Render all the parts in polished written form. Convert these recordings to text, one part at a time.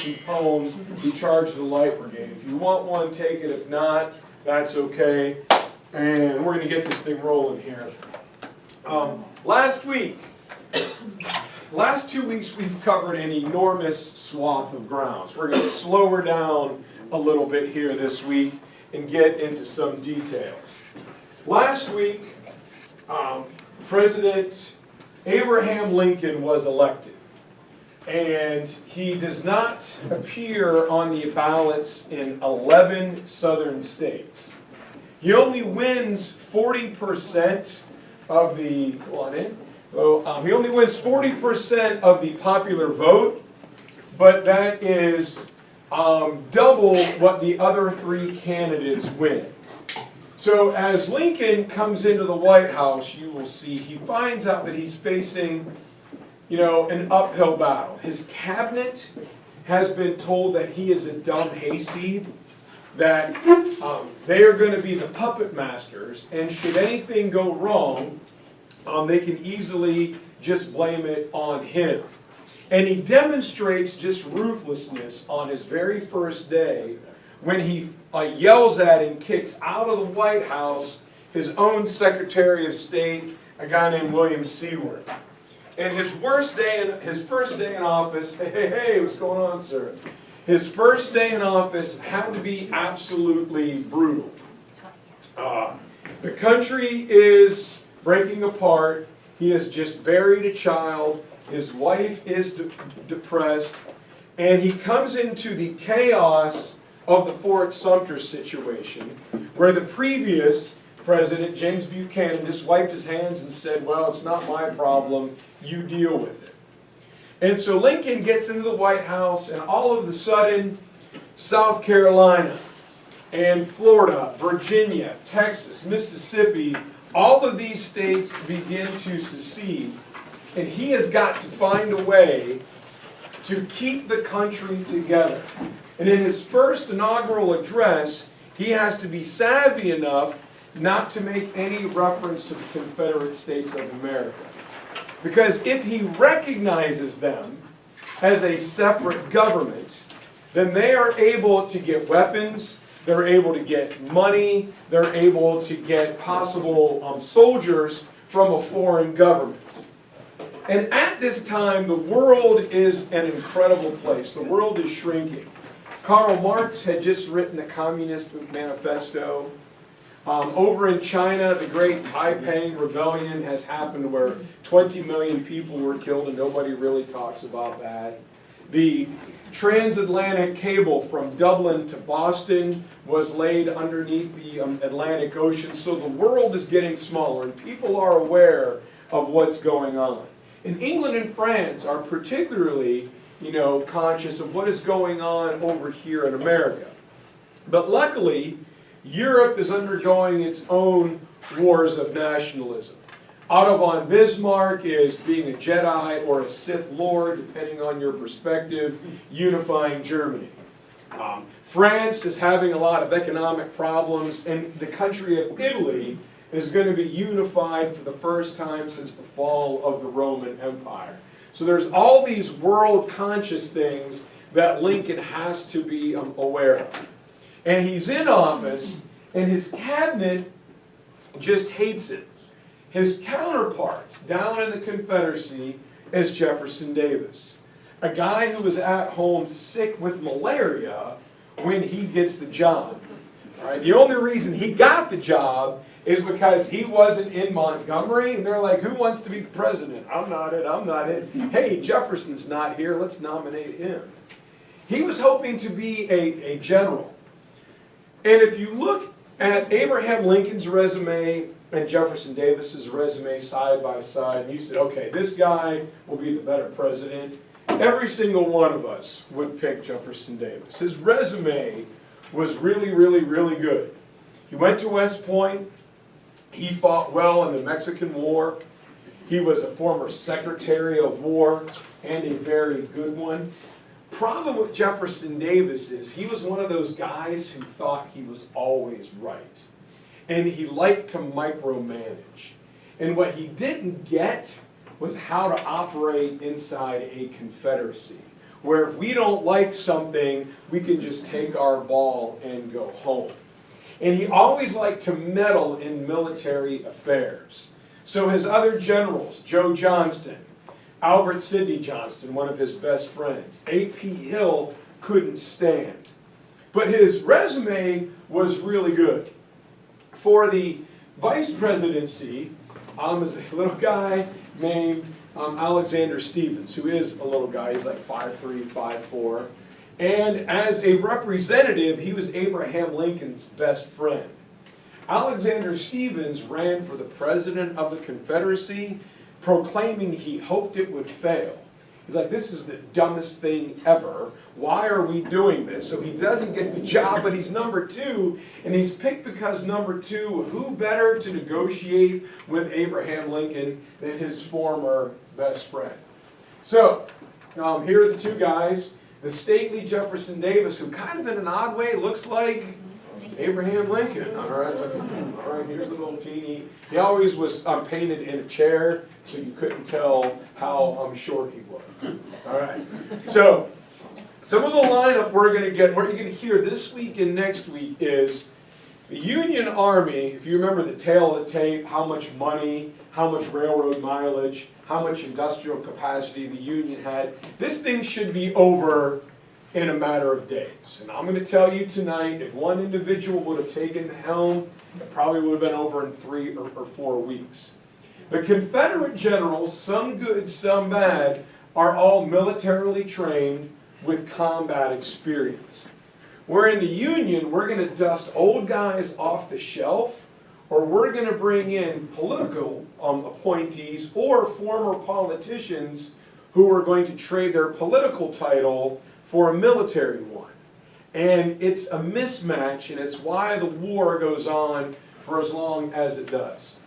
some poems. He charged the Light Brigade. If you want one, take it. If not, that's okay. And we're going to get this thing rolling here. Last 2 weeks, we've covered an enormous swath of ground. So we're going to slow her down a little bit here this week and get into some details. Last week, President Abraham Lincoln was elected. And he does not appear on the ballots in 11 southern states. He only wins 40% of the, he only wins 40% of the popular vote, but that is double what the other three candidates win. So as Lincoln comes into the White House, you will see he finds out that he's facing, an uphill battle. His cabinet has been told that he is a dumb hayseed, that they are going to be the puppet masters, and should anything go wrong, they can easily just blame it on him. And he demonstrates just ruthlessness on his very first day when he yells at and kicks out of the White House his own Secretary of State, a guy named William Seward. And his first day in office, hey, what's going on, sir? His first day in office had to be absolutely brutal. The country is breaking apart. He has just buried a child. His wife is depressed. And he comes into the chaos of the Fort Sumter situation, where the previous president, James Buchanan, just wiped his hands and said, well, it's not my problem, you deal with it. And so Lincoln gets into the White House, and all of a sudden, South Carolina and Florida, Virginia, Texas, Mississippi, all of these states begin to secede, and he has got to find a way to keep the country together. And in his first inaugural address, he has to be savvy enough not to make any reference to the Confederate States of America. Because if he recognizes them as a separate government, then they are able to get weapons, they're able to get money, they're able to get possible soldiers from a foreign government. And at this time, the world is an incredible place. The world is shrinking. Karl Marx had just written the Communist Manifesto. Over in China, the Great Taiping Rebellion has happened where 20 million people were killed, and nobody really talks about that. The transatlantic cable from Dublin to Boston was laid underneath the Atlantic Ocean, so the world is getting smaller, and people are aware of what's going on. And England and France are particularly, conscious of what is going on over here in America. But luckily, Europe is undergoing its own wars of nationalism. Otto von Bismarck is being a Jedi or a Sith Lord, depending on your perspective, unifying Germany. France is having a lot of economic problems, and the country of Italy is going to be unified for the first time since the fall of the Roman Empire. So there's all these world-conscious things that Lincoln has to be aware of. And he's in office, and his cabinet just hates it. His counterpart down in the Confederacy is Jefferson Davis, a guy who was at home sick with malaria when he gets the job. All right? The only reason he got the job is because he wasn't in Montgomery, and they're like, who wants to be the president? I'm not it. Hey, Jefferson's not here, let's nominate him. He was hoping to be a general. And if you look at Abraham Lincoln's resume and Jefferson Davis's resume side by side, and you said, okay, this guy will be the better president, every single one of us would pick Jefferson Davis. His resume was really, really, really good. He went to West Point. He fought well in the Mexican War. He was a former Secretary of War and a very good one. Problem with Jefferson Davis is he was one of those guys who thought he was always right. And he liked to micromanage. And what he didn't get was how to operate inside a confederacy, where if we don't like something, we can just take our ball and go home. And he always liked to meddle in military affairs. So his other generals, Joe Johnston, Albert Sidney Johnston, one of his best friends, A.P. Hill, couldn't stand. But his resume was really good. For the vice presidency, is a little guy named Alexander Stephens, who is a little guy. He's like 5'3", 5'4". And as a representative, he was Abraham Lincoln's best friend. Alexander Stephens ran for the president of the Confederacy, proclaiming he hoped it would fail. He's like, this is the dumbest thing ever. Why are we doing this? So he doesn't get the job, but he's number 2, and he's picked because number 2, who better to negotiate with Abraham Lincoln than his former best friend? So, here are the 2 guys. The stately Jefferson Davis, who kind of in an odd way looks like Abraham Lincoln. All right, here's the little teeny. He always was painted in a chair, so you couldn't tell how short he was. All right, so some of the lineup we're going to get, what you're going to hear this week and next week is the Union Army. If you remember the tail of the tape, how much money, how much railroad mileage, how much industrial capacity the Union had. This thing should be over in a matter of days. And I'm going to tell you tonight, if one individual would have taken the helm, it probably would have been over in 3 or 4 weeks. The Confederate generals, some good, some bad, are all militarily trained with combat experience. Where in the Union, we're going to dust old guys off the shelf, or we're going to bring in political appointees or former politicians who are going to trade their political title for a military one. And it's a mismatch, and it's why the war goes on for as long as it does.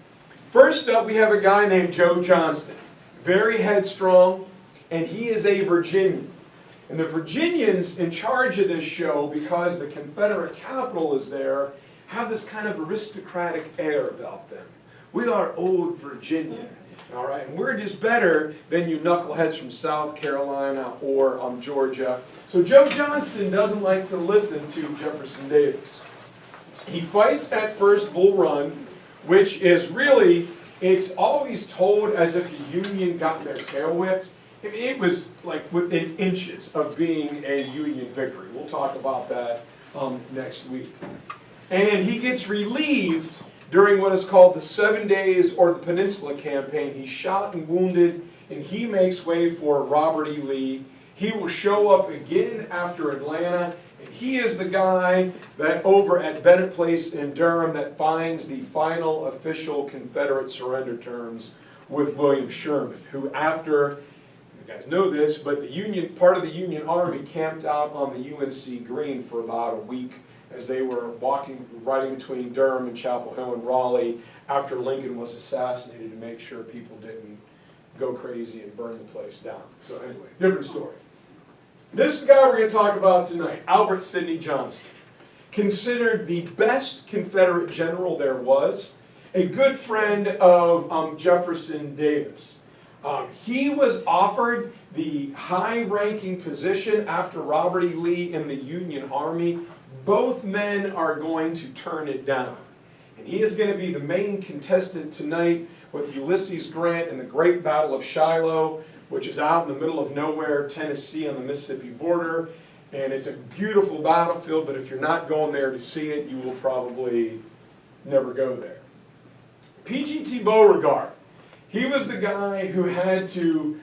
First up, we have a guy named Joe Johnston, very headstrong, and he is a Virginian. And the Virginians in charge of this show, because the Confederate capital is there, have this kind of aristocratic air about them. We are old Virginia, all right? And we're just better than you knuckleheads from South Carolina or Georgia. So Joe Johnston doesn't like to listen to Jefferson Davis. He fights at First Bull Run, which is really, it's always told as if the Union got their tail whipped. It was like within inches of being a Union victory. We'll talk about that next week. And he gets relieved during what is called the 7 Days or the Peninsula Campaign. He's shot and wounded, and he makes way for Robert E. Lee. He will show up again after Atlanta, and he is the guy that over at Bennett Place in Durham that finds the final official Confederate surrender terms with William Sherman, who after, you guys know this, but the Union, part of the Union Army camped out on the UNC Green for about a week as they were riding between Durham and Chapel Hill and Raleigh after Lincoln was assassinated to make sure people didn't go crazy and burn the place down. So anyway, different story. This is the guy we're going to talk about tonight, Albert Sidney Johnston. Considered the best Confederate general there was, a good friend of Jefferson Davis. He was offered the high-ranking position after Robert E. Lee in the Union Army. Both men are going to turn it down. And he is going to be the main contestant tonight with Ulysses Grant in the Great Battle of Shiloh, which is out in the middle of nowhere, Tennessee on the Mississippi border. And it's a beautiful battlefield, but if you're not going there to see it, you will probably never go there. PGT Beauregard. He was the guy who had to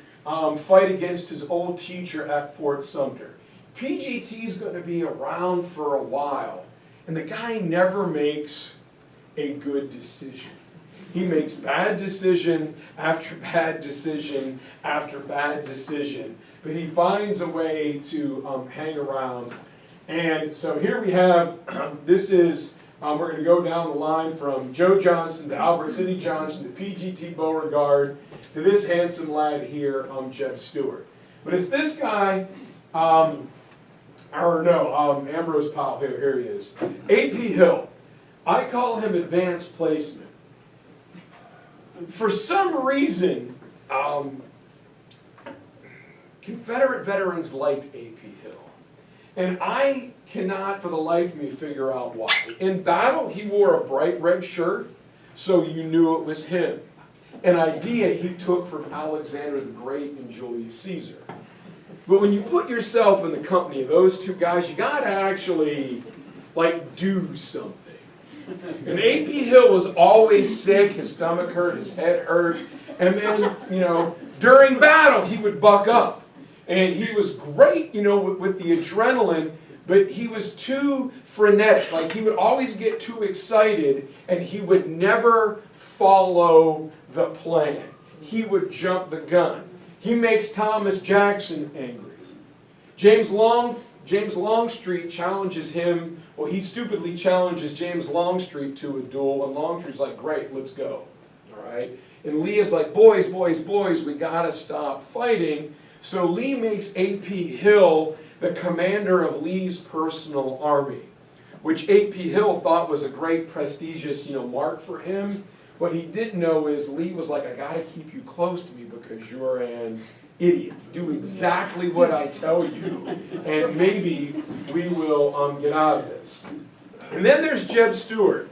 fight against his old teacher at Fort Sumter. PGT's going to be around for a while, and the guy never makes a good decision. He makes bad decision after bad decision after bad decision, but he finds a way to hang around. And so here we have, this is, we're going to go down the line from Joe Johnston to Albert Sidney Johnston to PGT Beauregard to this handsome lad here, Jeff Stewart. But it's this guy, Ambrose Powell, here he is. A.P. Hill. I call him advanced placement. For some reason, Confederate veterans liked A.P. Hill. And I cannot for the life of me figure out why. In battle, he wore a bright red shirt, so you knew it was him. An idea he took from Alexander the Great and Julius Caesar. But when you put yourself in the company of those two guys, you gotta actually, like, do something. And A.P. Hill was always sick, his stomach hurt, his head hurt, and then, you know, during battle he would buck up. And he was great, you know, with the adrenaline, but he was too frenetic. Like, he would always get too excited, and he would never follow the plan. He would jump the gun. He makes Thomas Jackson angry. James Longstreet challenges him, well, he stupidly challenges James Longstreet to a duel, and Longstreet's like, great, let's go, all right? And Lee is like, boys, boys, boys, we gotta stop fighting. So Lee makes A.P. Hill the commander of Lee's personal army, which A.P. Hill thought was a great prestigious, you know, mark for him. What he didn't know is Lee was like, I gotta keep you close to me because you're an idiot. Do exactly what I tell you, and maybe we will get out of this. And then there's Jeb Stewart,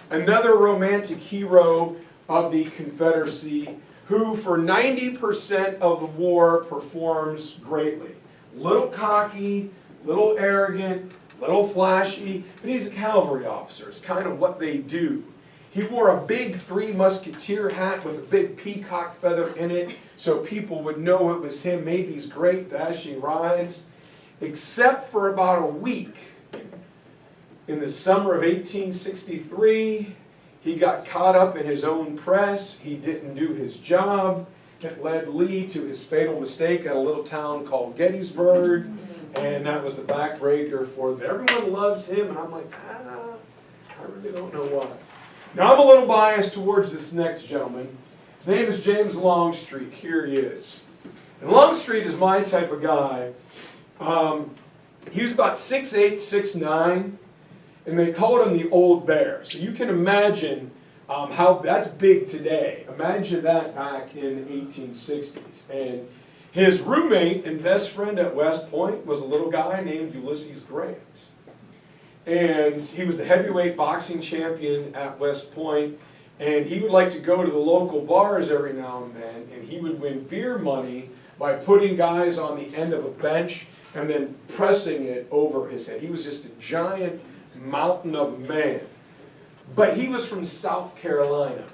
another romantic hero of the Confederacy, who for 90% of the war performs greatly. Little cocky, little arrogant, little flashy, but he's a cavalry officer. It's kind of what they do. He wore a big Three Musketeer hat with a big peacock feather in it, so people would know it was him, made these great dashing rides, except for about a week. In the summer of 1863, he got caught up in his own press. He didn't do his job. It led Lee to his fatal mistake at a little town called Gettysburg, and that was the backbreaker for them. Everyone loves him, and I'm like, I really don't know why. Now, I'm a little biased towards this next gentleman. His name is James Longstreet. Here he is. And Longstreet is my type of guy. He was about 6'8", 6'9", and they called him the Old Bear. So you can imagine how that's big today. Imagine that back in the 1860s. And his roommate and best friend at West Point was a little guy named Ulysses Grant. And he was the heavyweight boxing champion at West Point, and he would like to go to the local bars every now and then, and he would win beer money by putting guys on the end of a bench and then pressing it over his head. He was just a giant mountain of a man. But he was from South Carolina,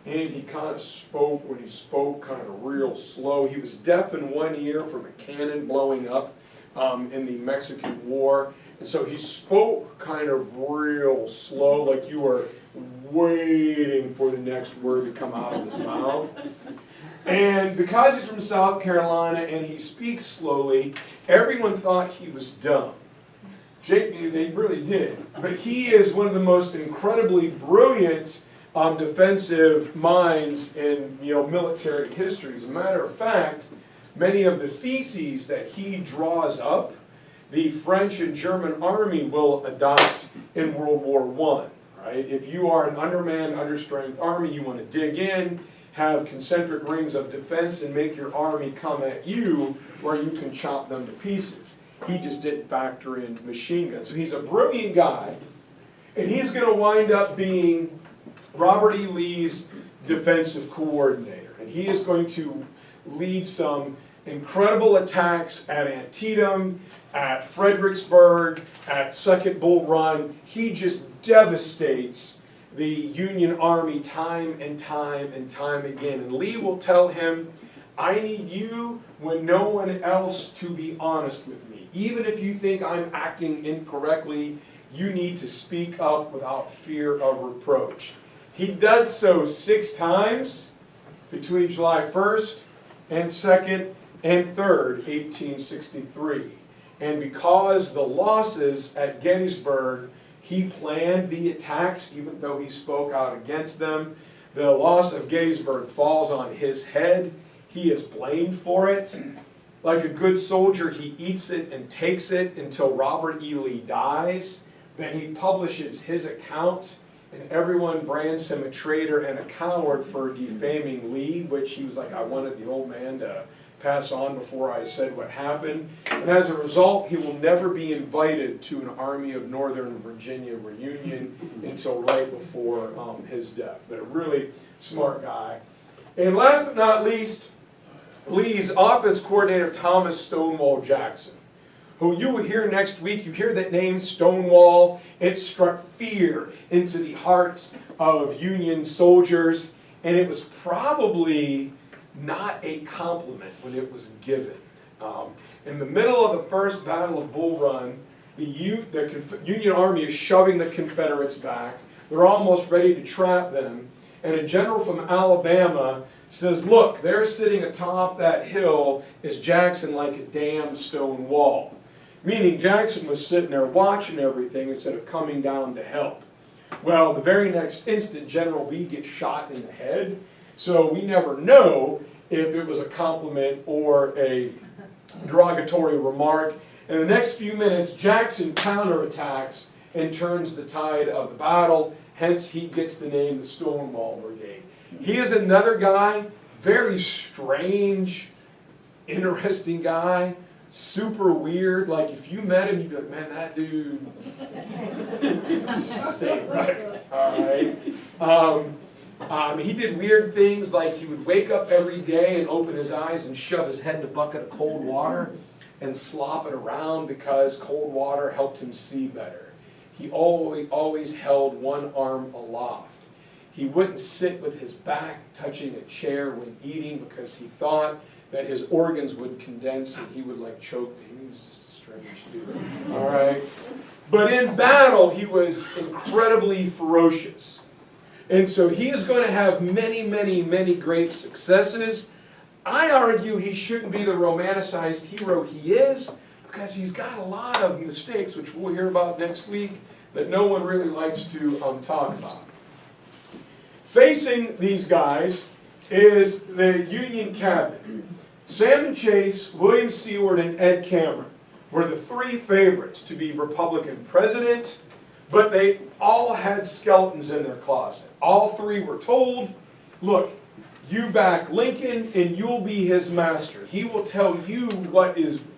and he kind of spoke, when he spoke, kind of real slow. He was deaf in one ear from a cannon blowing up in the Mexican War. And so he spoke kind of real slow, like you were waiting for the next word to come out of his mouth. And because he's from South Carolina and he speaks slowly, everyone thought he was dumb. They really did. But he is one of the most incredibly brilliant defensive minds in military history. As a matter of fact, many of the theses that he draws up, the French and German army will adopt in World War I. Right? If you are an undermanned, understrength army, you want to dig in, have concentric rings of defense, and make your army come at you where you can chop them to pieces. He just didn't factor in machine guns. So he's a brilliant guy, and he's going to wind up being Robert E. Lee's defensive coordinator. And he is going to lead some incredible attacks at Antietam, at Fredericksburg, at Second Bull Run. He just devastates the Union Army time and time and time again. And Lee will tell him, I need you when no one else to be honest with me. Even if you think I'm acting incorrectly, you need to speak up without fear of reproach. He does so 6 times between July 1st and 2nd and 3rd, 1863. And because the losses at Gettysburg, he planned the attacks, even though he spoke out against them. The loss of Gettysburg falls on his head. He is blamed for it. Like a good soldier, he eats it and takes it until Robert E. Lee dies. Then he publishes his account, and everyone brands him a traitor and a coward for defaming Lee, which he was like, I wanted the old man to pass on before I said what happened. And as a result, he will never be invited to an Army of Northern Virginia reunion until right before his death. But a really smart guy. And last but not least, Lee's offense coordinator, Thomas Stonewall Jackson, who you will hear next week. You hear that name, Stonewall. It struck fear into the hearts of Union soldiers, and it was probably not a compliment when it was given. In the middle of the first Battle of Bull Run, the Union Army is shoving the Confederates back. They're almost ready to trap them. And a general from Alabama says, look, they're sitting atop that hill as Jackson like a damn stone wall. Meaning Jackson was sitting there watching everything instead of coming down to help. Well, the very next instant, General Lee gets shot in the head. So we never know if it was a compliment or a derogatory remark. In the next few minutes, Jackson counterattacks and turns the tide of the battle. Hence, he gets the name the Stonewall Brigade. He is another guy, very strange, interesting guy, super weird. Like, if you met him, you'd be like, man, that dude stayed right. All right. He did weird things, like he would wake up every day and open his eyes and shove his head in a bucket of cold water and slop it around because cold water helped him see better. He always held one arm aloft. He wouldn't sit with his back touching a chair when eating because he thought that his organs would condense and he would like choke. He was just a strange dude. All right. But in battle, he was incredibly ferocious. And so he is going to have many, many, many great successes. I argue he shouldn't be the romanticized hero he is because he's got a lot of mistakes, which we'll hear about next week, that no one really likes to talk about. Facing these guys is the Union cabinet. Salmon Chase, William Seward, and Ed Cameron were the three favorites to be Republican president, but they all had skeletons in their closet. All three were told, look, you back Lincoln and you'll be his master. He will tell you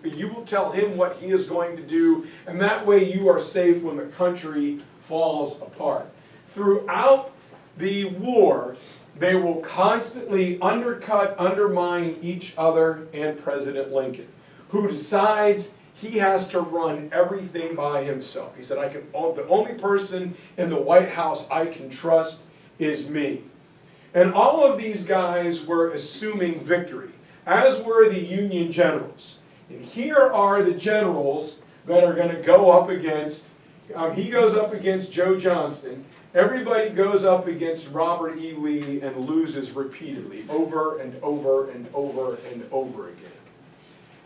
you will tell him what he is going to do, and that way you are safe when the country falls apart. Throughout the war, they will constantly undercut, undermine each other and President Lincoln, who decides he has to run everything by himself. He said, the only person in the White House I can trust is me. And all of these guys were assuming victory, as were the Union generals. And here are the generals that are going to go up against, he goes up against Joe Johnston. Everybody goes up against Robert E. Lee and loses repeatedly, over and over and over and over again.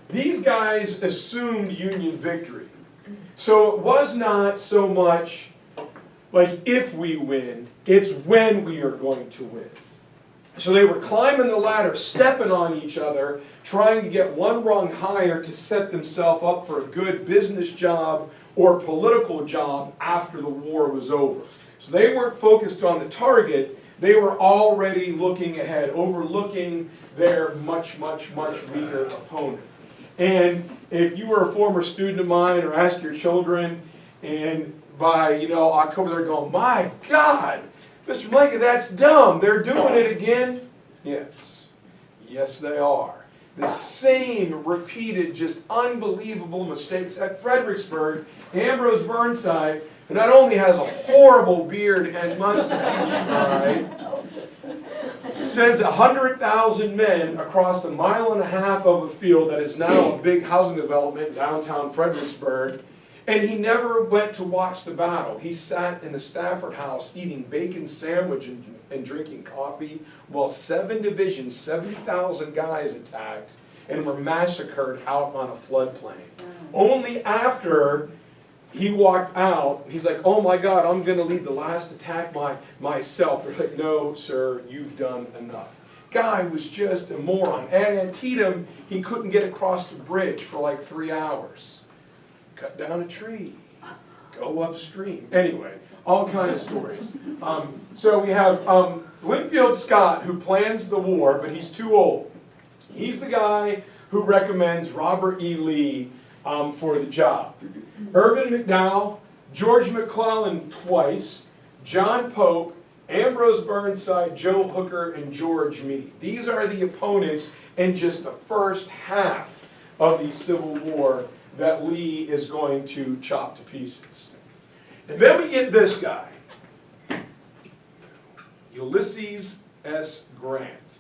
These guys assumed Union victory. So it was not so much like if we win, it's when we are going to win. So they were climbing the ladder, stepping on each other, trying to get one rung higher to set themselves up for a good business job or political job after the war was over. So they weren't focused on the target, they were already looking ahead, overlooking their much, much, much weaker opponent. And if you were a former student of mine or asked your children, and by October they're going, my God, Mr. Melega, that's dumb. They're doing it again. Yes. Yes, they are. The same repeated, just unbelievable mistakes at Fredericksburg. Ambrose Burnside, who not only has a horrible beard and mustache, all right, sends 100,000 men across 1.5 miles of a field that is now a big housing development in downtown Fredericksburg, and he never went to watch the battle. He sat in the Stafford House eating bacon sandwich and drinking coffee while 7 divisions, 70,000 guys attacked and were massacred out on a floodplain. Only after he walked out, he's like, oh my God, I'm going to lead the last attack myself. They're like, no, sir, you've done enough. Guy was just a moron. And at Antietam, he couldn't get across the bridge for like 3 hours. Cut down a tree, go upstream. Anyway, all kinds of stories. So we have Winfield Scott, who plans the war, but he's too old. He's the guy who recommends Robert E. Lee for the job. Irvin McDowell, George McClellan twice, John Pope, Ambrose Burnside, Joe Hooker, and George Meade. These are the opponents in just the first half of the Civil War that Lee is going to chop to pieces. And then we get this guy, Ulysses S. Grant,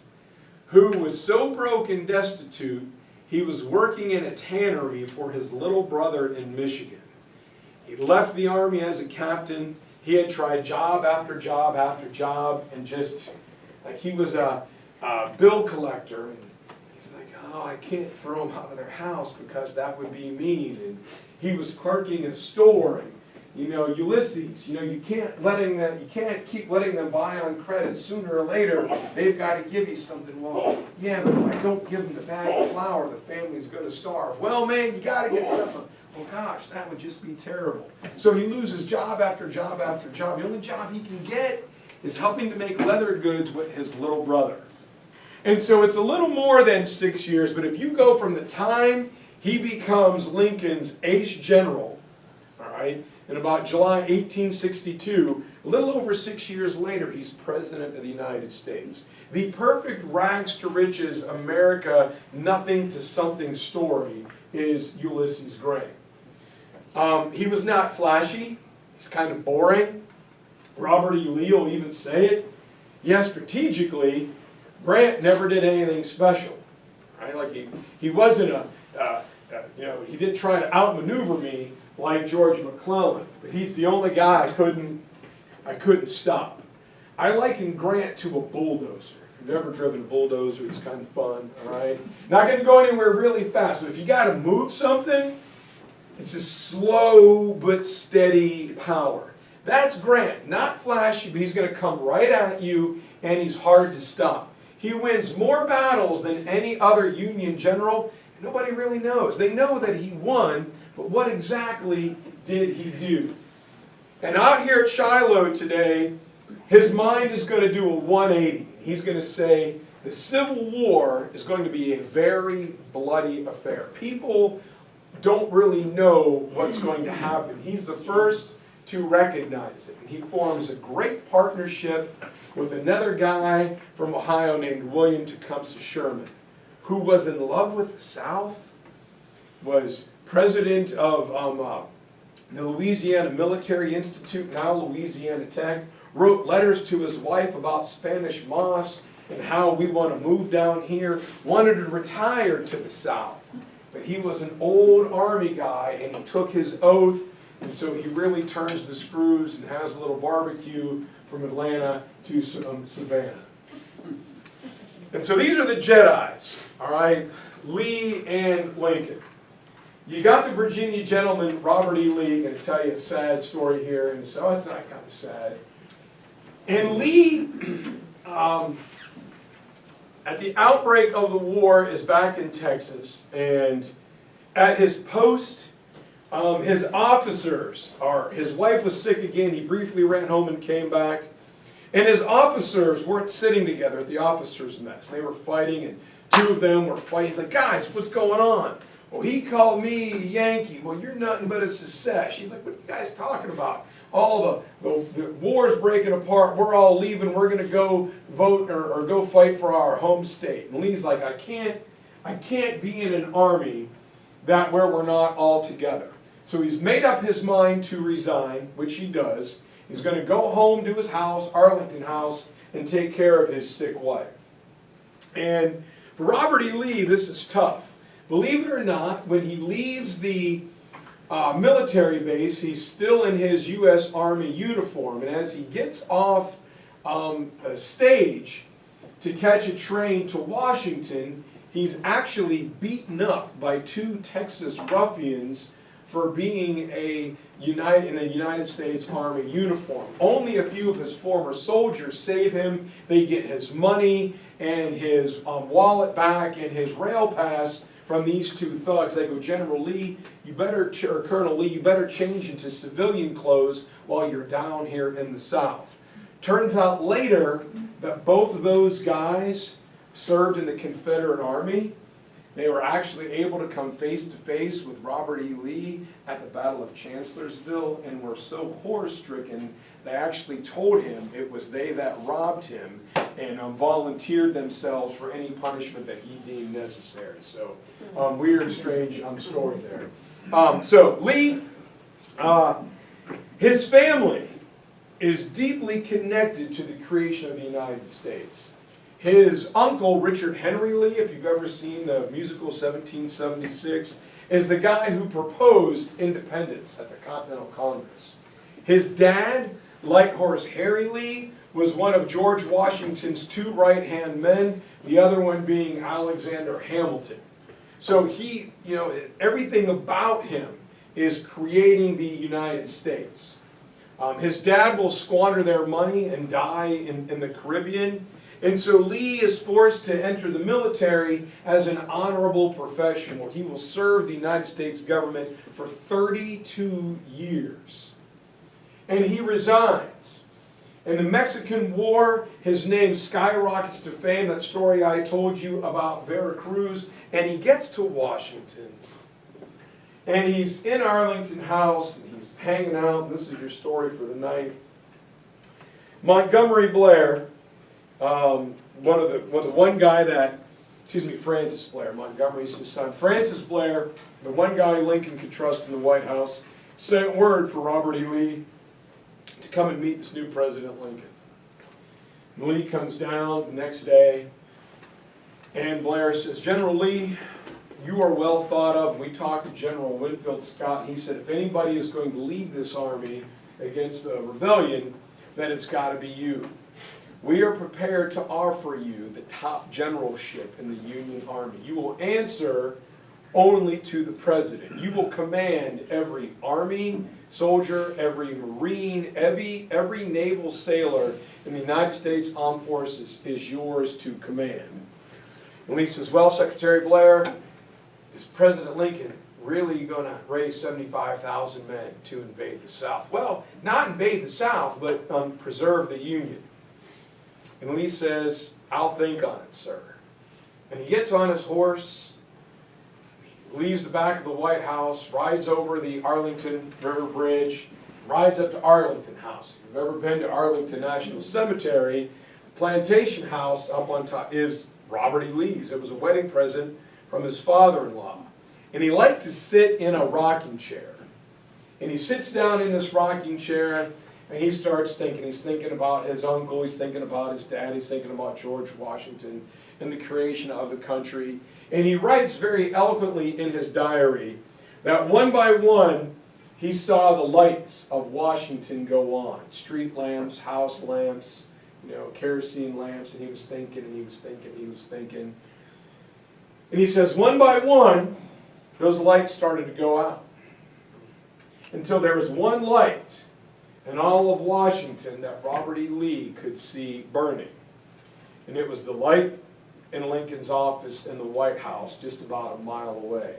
who was so broke and destitute, he was working in a tannery for his little brother in Michigan. He left the Army as a captain. He had tried job after job after job, and just, like, he was a bill collector, and he's like, oh, I can't throw them out of their house because that would be mean. And he was clerking a store, and, you know, Ulysses, you know, you can't keep letting them buy on credit. Sooner or later, they've got to give you something. Well, yeah, but if I don't give them the bag of flour, the family's going to starve. Well, man, you got to get something. Oh gosh, that would just be terrible. So he loses job after job after job. The only job he can get is helping to make leather goods with his little brother. And so it's a little more than 6 years, but if you go from the time he becomes Lincoln's ace general, all right, in about July 1862, a little over 6 years later, he's President of the United States. The perfect rags to riches America, nothing to something story is Ulysses Grant. He was not flashy. He's kind of boring. Robert E. Lee will even say it. Yes, strategically, Grant never did anything special. Right? Like he wasn't he didn't try to outmaneuver me like George McClellan. But he's the only guy I couldn't stop. I liken Grant to a bulldozer. If you've ever driven a bulldozer, it's kind of fun, all right? Not going to go anywhere really fast, but if you got to move something, it's a slow but steady power. That's Grant. Not flashy, but he's going to come right at you, and he's hard to stop. He wins more battles than any other Union general. Nobody really knows. They know that he won, but what exactly did he do? And out here at Shiloh today, his mind is going to do a 180. He's going to say the Civil War is going to be a very bloody affair. People don't really know what's going to happen. He's the first to recognize it. And he forms a great partnership with another guy from Ohio named William Tecumseh Sherman, who was in love with the South, was president of the Louisiana Military Institute, now Louisiana Tech, wrote letters to his wife about Spanish moss and how we want to move down here, wanted to retire to the South. But he was an old Army guy, and he took his oath, and so he really turns the screws and has a little barbecue from Atlanta to Savannah. And so these are the Jedis, all right, Lee and Lincoln. You got the Virginia gentleman, Robert E. Lee, going to tell you a sad story here, and so it's not kind of sad. And Lee, at the outbreak of the war, is back in Texas, and at his post, his officers, his wife was sick again, he briefly ran home and came back, and his officers weren't sitting together at the officers' mess. They were fighting, and two of them were fighting. He's like, guys, what's going on? Well, he called me a Yankee. Well, you're nothing but a secession. He's like, what are you guys talking about? All the war's breaking apart. We're all leaving. We're going to go vote or go fight for our home state. And Lee's like, I can't be in an army where we're not all together. So he's made up his mind to resign, which he does. He's going to go home to his house, Arlington House, and take care of his sick wife. And for Robert E. Lee, this is tough. Believe it or not, when he leaves the military base, he's still in his U.S. Army uniform. And as he gets off a stage to catch a train to Washington, he's actually beaten up by two Texas ruffians for being in a United States Army uniform. Only a few of his former soldiers save him. They get his money and his wallet back and his rail pass from these two thugs. They go, General Lee, or Colonel Lee, you better change into civilian clothes while you're down here in the South. Turns out later that both of those guys served in the Confederate Army. They were actually able to come face to face with Robert E. Lee at the Battle of Chancellorsville and were so horror-stricken they actually told him it was they that robbed him and volunteered themselves for any punishment that he deemed necessary. So weird, strange story there. So Lee, his family is deeply connected to the creation of the United States. His uncle, Richard Henry Lee, if you've ever seen the musical 1776, is the guy who proposed independence at the Continental Congress. His dad, Light Horse Harry Lee, was one of George Washington's two right-hand men, the other one being Alexander Hamilton. So he, everything about him is creating the United States. His dad will squander their money and die in the Caribbean. And so Lee is forced to enter the military as an honorable profession where he will serve the United States government for 32 years. And he resigns. In the Mexican War, his name skyrockets to fame, that story I told you about Veracruz, and he gets to Washington. And he's in Arlington House, and he's hanging out. This is your story for the night. Montgomery Blair, Francis Blair, Montgomery's his son. Francis Blair, the one guy Lincoln could trust in the White House, sent word for Robert E. Lee to come and meet this new President Lincoln. Lee comes down the next day, and Blair says, General Lee, you are well thought of. We talked to General Winfield Scott, and he said, if anybody is going to lead this army against the rebellion, then it's got to be you. We are prepared to offer you the top generalship in the Union Army. You will answer only to the President. You will command every Army soldier, every Marine, every naval sailor in the United States Armed Forces is yours to command. And Lee says, well, Secretary Blair, is President Lincoln really going to raise 75,000 men to invade the South? Well, not invade the South, but preserve the Union. And Lee says, I'll think on it, sir. And he gets on his horse, leaves the back of the White House, rides over the Arlington River Bridge, rides up to Arlington House. If you've ever been to Arlington National Cemetery, the plantation house up on top is Robert E. Lee's. It was a wedding present from his father-in-law. And he liked to sit in a rocking chair. And he sits down in this rocking chair, and he starts thinking. He's thinking about his uncle, he's thinking about his dad, he's thinking about George Washington and the creation of the country. And he writes very eloquently in his diary that one by one, he saw the lights of Washington go on. Street lamps, house lamps, kerosene lamps, and he was thinking, and he was thinking, and he was thinking. And he says, one by one, those lights started to go out. Until there was one light in all of Washington that Robert E. Lee could see burning. And it was the light in Lincoln's office in the White House, just about a mile away.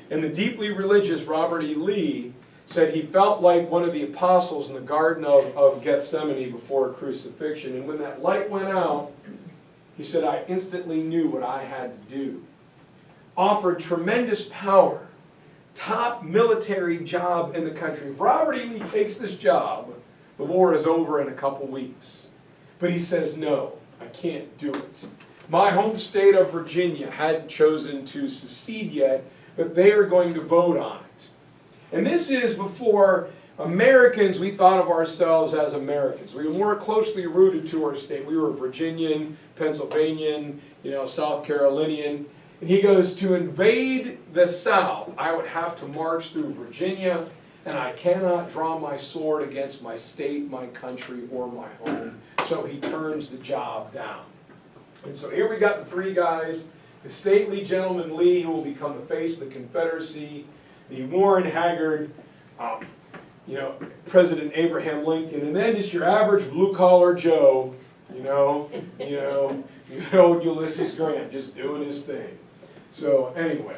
And the deeply religious Robert E. Lee said he felt like one of the apostles in the Garden of Gethsemane before crucifixion. And when that light went out, he said, I instantly knew what I had to do. Offered tremendous power, top military job in the country. If Robert E. Lee takes this job, the war is over in a couple weeks. But he says, no, I can't do it. My home state of Virginia hadn't chosen to secede yet, but they are going to vote on it. And this is before Americans, we thought of ourselves as Americans. We were more closely rooted to our state. We were Virginian, Pennsylvanian, South Carolinian. And he goes, to invade the South, I would have to march through Virginia, and I cannot draw my sword against my state, my country, or my home. So he turns the job down. And so here we got the three guys, the stately gentleman Lee, who will become the face of the Confederacy, the Warren Haggard, President Abraham Lincoln, and then just your average blue-collar Joe, Ulysses Grant, just doing his thing. So anyway,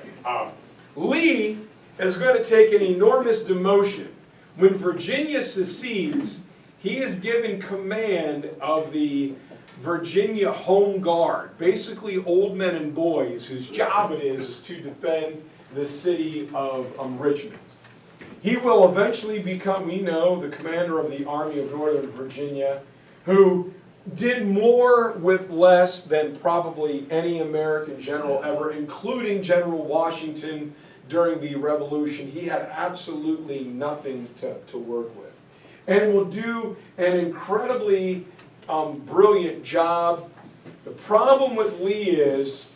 Lee is going to take an enormous demotion. When Virginia secedes, he is given command of the Virginia Home Guard, basically old men and boys whose job it is to defend the city of Richmond. He will eventually become, we know, the commander of the Army of Northern Virginia, who did more with less than probably any American general ever, including General Washington during the Revolution. He had absolutely nothing to work with. And will do an incredibly brilliant job. The problem with Lee is,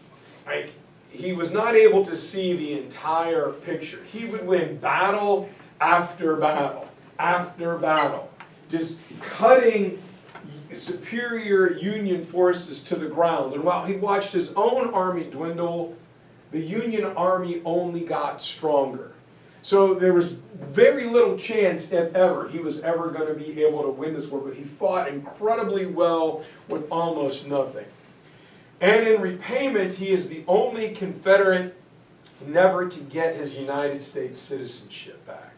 he was not able to see the entire picture. He would win battle after battle after battle, just cutting superior Union forces to the ground. And while he watched his own army dwindle, the Union army only got stronger. So there was very little chance, if ever, he was ever going to be able to win this war, but he fought incredibly well with almost nothing. And in repayment, he is the only Confederate never to get his United States citizenship back.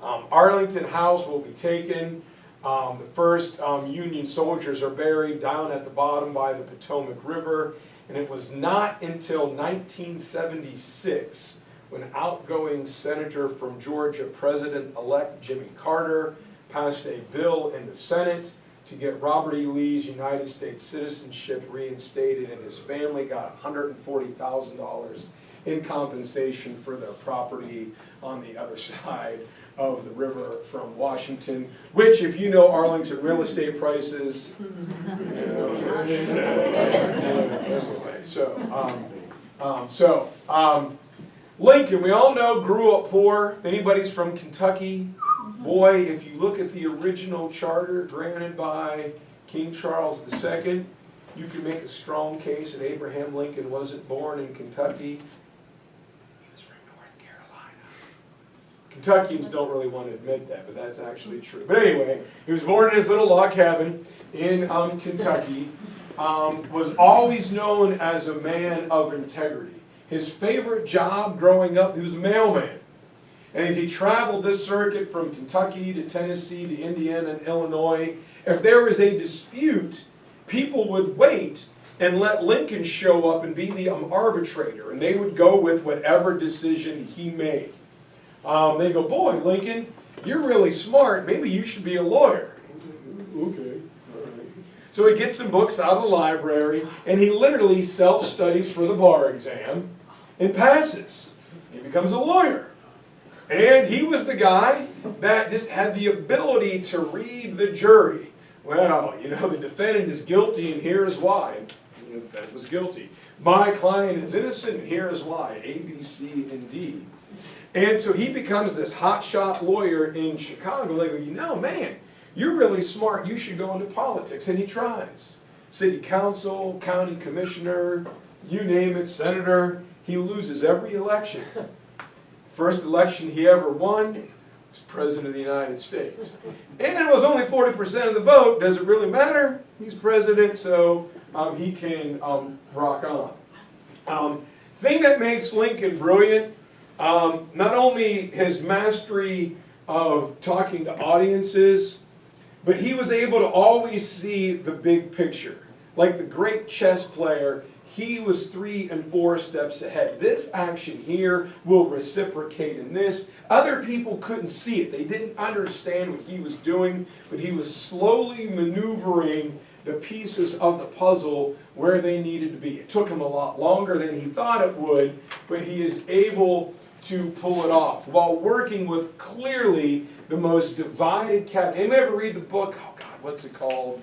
Arlington House will be taken. The first Union soldiers are buried down at the bottom by the Potomac River, and it was not until 1976 when outgoing Senator from Georgia, President-elect Jimmy Carter, passed a bill in the Senate to get Robert E. Lee's United States citizenship reinstated, and his family got $140,000 in compensation for their property on the other side of the river from Washington, which, if you know Arlington real estate prices, Lincoln, we all know, grew up poor. If anybody's from Kentucky, boy, if you look at the original charter granted by King Charles II, you can make a strong case that Abraham Lincoln wasn't born in Kentucky. He was from North Carolina. Kentuckians don't really want to admit that, but that's actually true. But anyway, he was born in his little log cabin in Kentucky, was always known as a man of integrity. His favorite job growing up, he was a mailman. And as he traveled this circuit from Kentucky to Tennessee to Indiana and Illinois, if there was a dispute, people would wait and let Lincoln show up and be the arbitrator, and they would go with whatever decision he made. They go, boy, Lincoln, you're really smart. Maybe you should be a lawyer. Okay, all right. So he gets some books out of the library, and he literally self-studies for the bar exam and passes. He becomes a lawyer. And he was the guy that just had the ability to read the jury. Well, you know, the defendant is guilty, and here is why. The defendant was guilty. My client is innocent, and here is why. A, B, C, and D. And so he becomes this hotshot lawyer in Chicago. They go, you know, man, you're really smart. You should go into politics. And he tries. City council, county commissioner, you name it, senator. He loses every election. First election he ever won was President of the United States. And it was only 40% of the vote. Does it really matter? He's president, so he can rock on. Thing that makes Lincoln brilliant, not only his mastery of talking to audiences, but he was able to always see the big picture. Like the great chess player, he was 3 and 4 steps ahead. This action here will reciprocate in this. Other people couldn't see it. They didn't understand what he was doing, but he was slowly maneuvering the pieces of the puzzle where they needed to be. It took him a lot longer than he thought it would, but he is able to pull it off while working with clearly the most divided cabinet. Anybody ever read the book? Oh God, what's it called?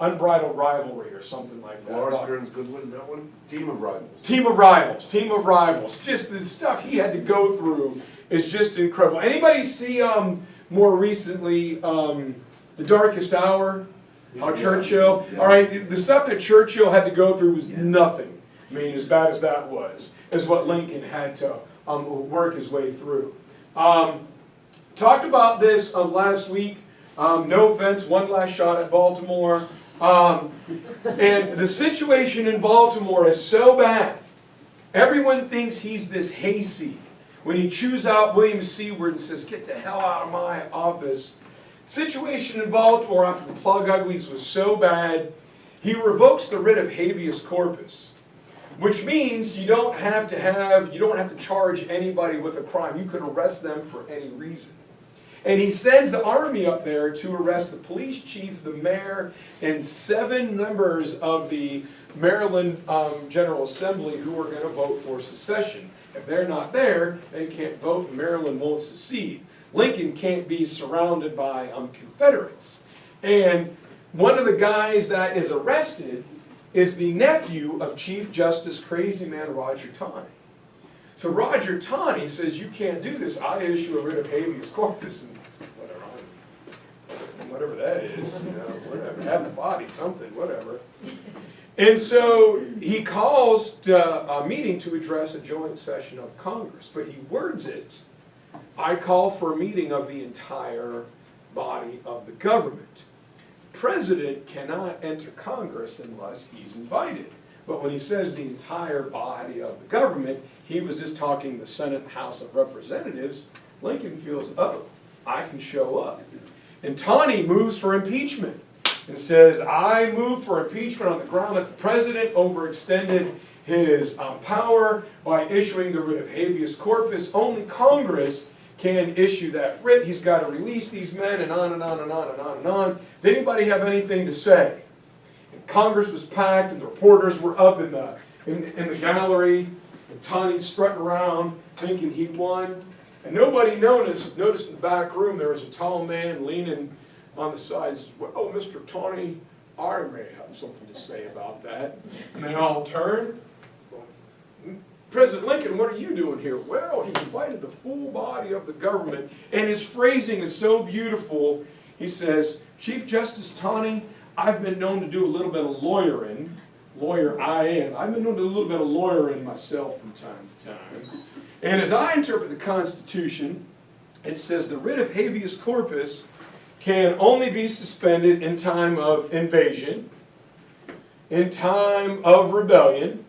Unbridled Rivalry or something like that. Lawrence Gurn's Goodwin, that one? Team of Rivals. Team of Rivals. Team of Rivals. Just the stuff he had to go through is just incredible. Anybody see more recently The Darkest Hour? Churchill? Yeah. All right, the stuff that Churchill had to go through was nothing. I mean, as bad as that was, is what Lincoln had to work his way through. Talked about this last week. No offense, one last shot at Baltimore. And the situation in Baltimore is so bad. Everyone thinks he's this hayseed. When he chews out William Seward and says, get the hell out of my office, situation in Baltimore after the plug uglies was so bad, he revokes the writ of habeas corpus, which means you don't have to charge anybody with a crime. You could arrest them for any reason. And he sends the army up there to arrest the police chief, the mayor, and 7 members of the Maryland General Assembly who are going to vote for secession. If they're not there, they can't vote, and Maryland won't secede. Lincoln can't be surrounded by Confederates. And one of the guys that is arrested is the nephew of Chief Justice Crazy Man Roger Taney. So Roger Taney says, you can't do this. I issue a writ of habeas corpus and whatever that is, whatever, have the body, something, whatever. And so he calls a meeting to address a joint session of Congress, but he words it, I call for a meeting of the entire body of the government. President cannot enter Congress unless he's invited. But when he says the entire body of the government, he was just talking the Senate and House of Representatives. Lincoln feels, oh, I can show up. And Taney moves for impeachment and says, I move for impeachment on the ground that the president overextended his power by issuing the writ of habeas corpus. Only Congress can issue that writ. He's got to release these men, and on and on and on and on and on. Does anybody have anything to say? And Congress was packed, and the reporters were up in the gallery, and Taney strutting around thinking he won. And nobody noticed in the back room there was a tall man leaning on the side and says, well, Mr. Taney, I may have something to say about that. And they all turned. President Lincoln, what are you doing here? Well, he invited the full body of the government, and his phrasing is so beautiful. He says, Chief Justice Taney, I've been known to do a little bit of lawyering. Lawyer I am. I've been known to do a little bit of lawyering myself from time to time. And as I interpret the Constitution, it says the writ of habeas corpus can only be suspended in time of invasion, in time of rebellion,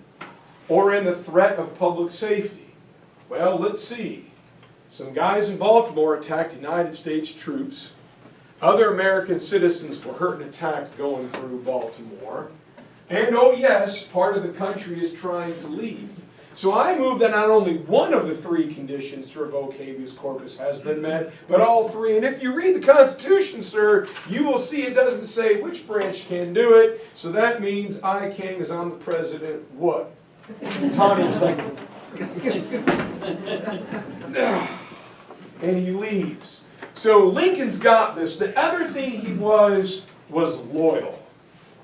or in the threat of public safety. Well, let's see. Some guys in Baltimore attacked United States troops. Other American citizens were hurt and attacked going through Baltimore. And oh yes, part of the country is trying to leave. So I move that not only one of the 3 conditions to revoke habeas corpus has been met, but all 3. And if you read the Constitution, sir, you will see it doesn't say which branch can do it. So that means I, King, as I'm the president, what? And Taney's like, and he leaves. So Lincoln's got this. The other thing he was loyal,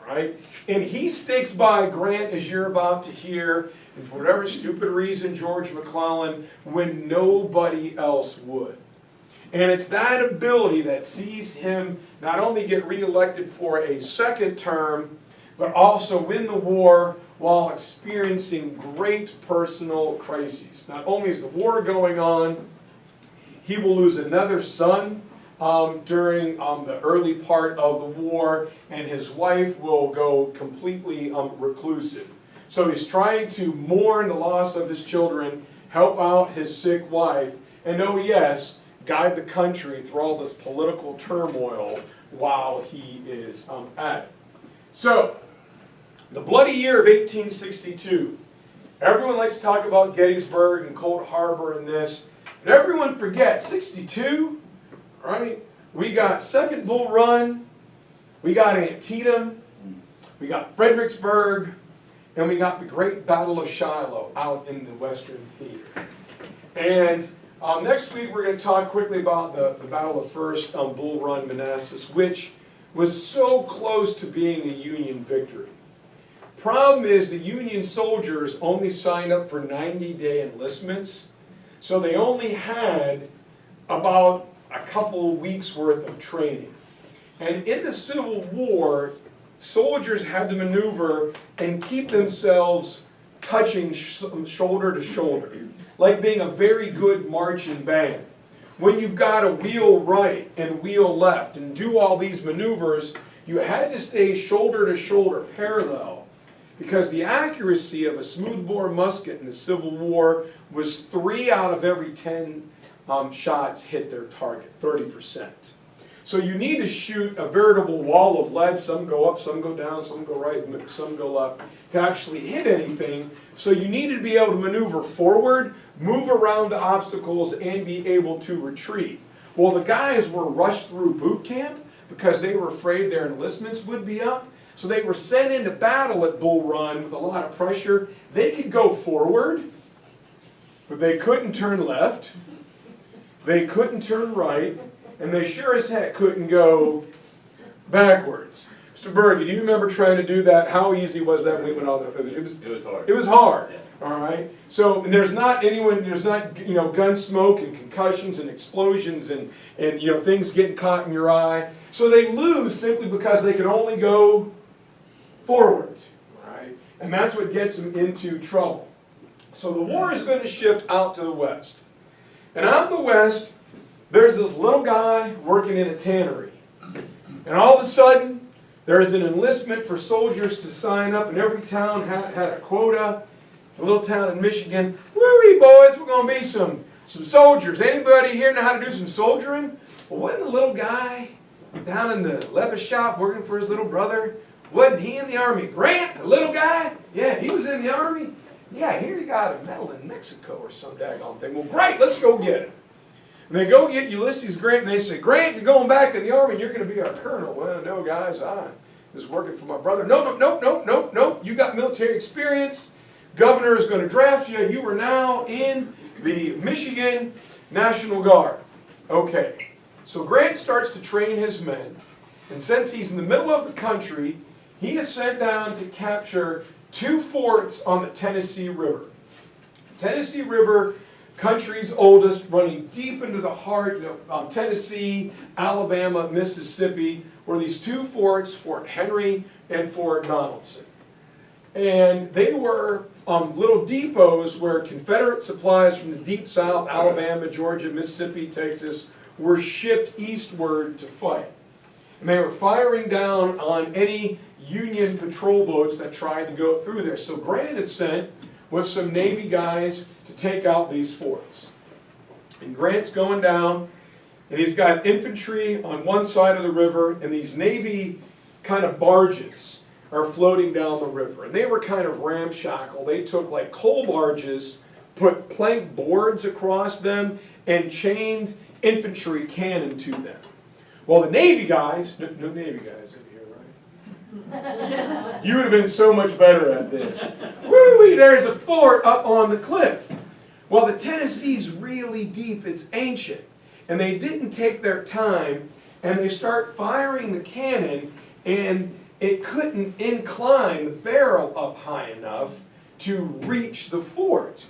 right? And he sticks by Grant, as you're about to hear, and for whatever stupid reason, George McClellan, when nobody else would. And it's that ability that sees him not only get reelected for a second term, but also win the war while experiencing great personal crises. Not only is the war going on, he will lose another son during the early part of the war, and his wife will go completely reclusive. So he's trying to mourn the loss of his children, help out his sick wife, and oh yes, guide the country through all this political turmoil while he is at it. So, the bloody year of 1862. Everyone likes to talk about Gettysburg and Cold Harbor and this, but everyone forgets 62, right? We got Second Bull Run, we got Antietam, we got Fredericksburg, and we got the Great Battle of Shiloh out in the Western Theater. And next week we're going to talk quickly about the Battle of First Bull Run, Manassas, which was so close to being a Union victory. Problem is the Union soldiers only signed up for 90-day enlistments, so they only had about a couple weeks worth of training. And in the Civil War, soldiers had to maneuver and keep themselves touching shoulder to shoulder, like being a very good marching band. When you've got to wheel right and wheel left and do all these maneuvers, you had to stay shoulder to shoulder, parallel, because the accuracy of a smoothbore musket in the Civil War was 3 out of every 10 shots hit their target, 30%. So you need to shoot a veritable wall of lead. Some go up, some go down, some go right, some go left, to actually hit anything. So you needed to be able to maneuver forward, move around the obstacles, and be able to retreat. Well, the guys were rushed through boot camp because they were afraid their enlistments would be up. So they were sent into battle at Bull Run with a lot of pressure. They could go forward, but they couldn't turn left. They couldn't turn right. And they sure as heck couldn't go backwards. Mr. Berge, do you remember trying to do that? How easy was that when we went all the way? It was hard. It was hard. Yeah. All right. So and there's not gun smoke and concussions and explosions and things getting caught in your eye. So they lose simply because they can only go forward. Right? And that's what gets them into trouble. So the war is going to shift out to the west. And out in the west, there's this little guy working in a tannery. And all of a sudden, there's an enlistment for soldiers to sign up, and every town had a quota. It's a little town in Michigan. Woo-wee, boys, we're going to be some soldiers. Anybody here know how to do some soldiering? Well, wasn't the little guy down in the leather shop working for his little brother? Wasn't he in the Army? Grant, the little guy? Yeah, he was in the Army. Yeah, here he got a medal in Mexico or some daggone thing. Well, great, let's go get him. And they go get Ulysses Grant, and they say, Grant, you're going back in the Army, and you're going to be our colonel. Well, no, guys, I was working for my brother. Nope. You got military experience. Governor is going to draft you. You are now in the Michigan National Guard. Okay, so Grant starts to train his men. And since he's in the middle of the country, he is sent down to capture 2 forts on the Tennessee River. Tennessee River, country's oldest, running deep into the heart of Tennessee, Alabama, Mississippi, were these 2 forts, Fort Henry and Fort Donelson. And they were little depots where Confederate supplies from the deep south, Alabama, Georgia, Mississippi, Texas, were shipped eastward to fight. And they were firing down on any Union patrol boats that tried to go through there. So Grant is sent with some Navy guys to take out these forts. And Grant's going down, and he's got infantry on one side of the river, and these Navy kind of barges are floating down the river. And they were kind of ramshackle. They took like coal barges, put plank boards across them, and chained infantry cannon to them. Well, the Navy guys, no Navy guys in here, right? You would have been so much better at this. Woo-wee, there's a fort up on the cliff. Well, the Tennessee's really deep, it's ancient. And they didn't take their time, and they start firing the cannon, and it couldn't incline the barrel up high enough to reach the fort.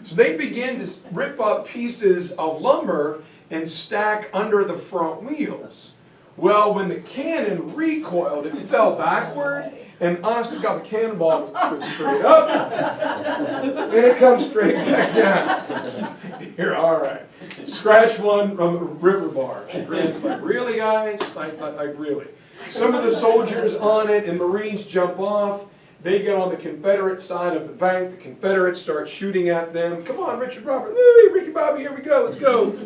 So they begin to rip up pieces of lumber and stack under the front wheels. Well, when the cannon recoiled, it fell backward, and honest to God, the cannonball was straight up, and it comes straight back down. Here, all right. Scratch one from the river barge. And Grant's like, really, guys? Like really? Some of the soldiers on it and Marines jump off. They get on the Confederate side of the bank. The Confederates start shooting at them. Come on, Richard Robert. Woo, Ricky Bobby, here we go. Let's go.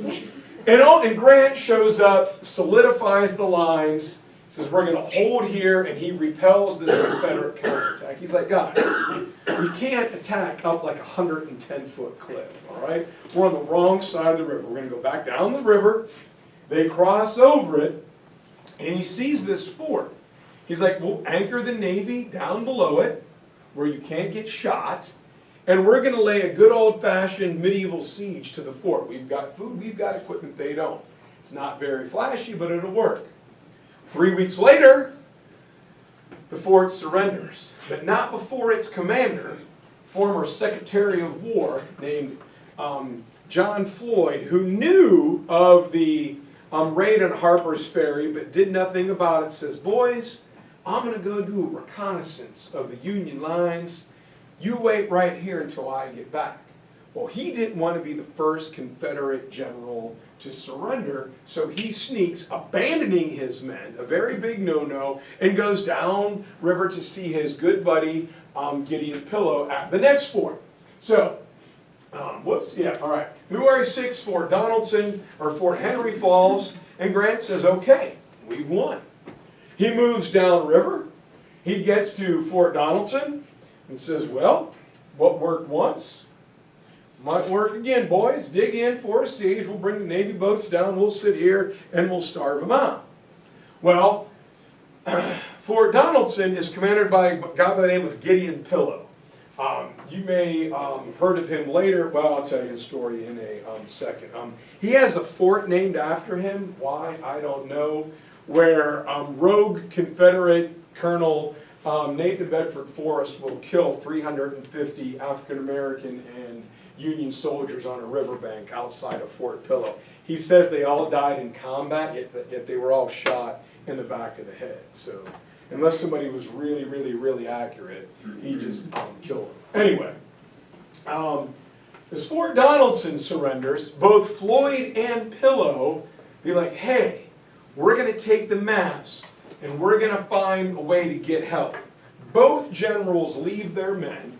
And Grant shows up, solidifies the lines, says we're going to hold here, and he repels this Confederate counterattack. He's like, guys, we can't attack up like a 110-foot cliff, all right? We're on the wrong side of the river. We're going to go back down the river. They cross over it, and he sees this fort. He's like, we'll anchor the Navy down below it, where you can't get shot, and we're going to lay a good old-fashioned medieval siege to the fort. We've got food, we've got equipment, they don't. It's not very flashy, but it'll work. 3 weeks later, the fort surrenders, but not before its commander, former Secretary of War named John Floyd, who knew of the raid on Harper's Ferry but did nothing about it, says, boys, I'm going to go do a reconnaissance of the Union lines. You wait right here until I get back. Well, he didn't want to be the first Confederate general to surrender, so he sneaks, abandoning his men, a very big no-no, and goes down river to see his good buddy Gideon Pillow at the next fort. So Whoops, yeah, all right. February 6th, Fort Donaldson, or Fort Henry falls, and Grant says, okay, we've won. He moves downriver. He gets to Fort Donaldson and says, well, what worked once might work again, boys. Dig in for a siege. We'll bring the Navy boats down. We'll sit here and we'll starve them out. Well, Fort Donaldson is commanded by a guy by the name of Gideon Pillow. You may have heard of him later. Well, I'll tell you his story in a second. He has a fort named after him. Why? I don't know. Where rogue Confederate Colonel Nathan Bedford Forrest will kill 350 African American and Union soldiers on a riverbank outside of Fort Pillow. He says they all died in combat, yet they were all shot in the back of the head. So unless somebody was really, really, really accurate, he just killed them. Anyway, as Fort Donaldson surrenders, both Floyd and Pillow be like, hey, we're going to take the maps and we're going to find a way to get help. Both generals leave their men,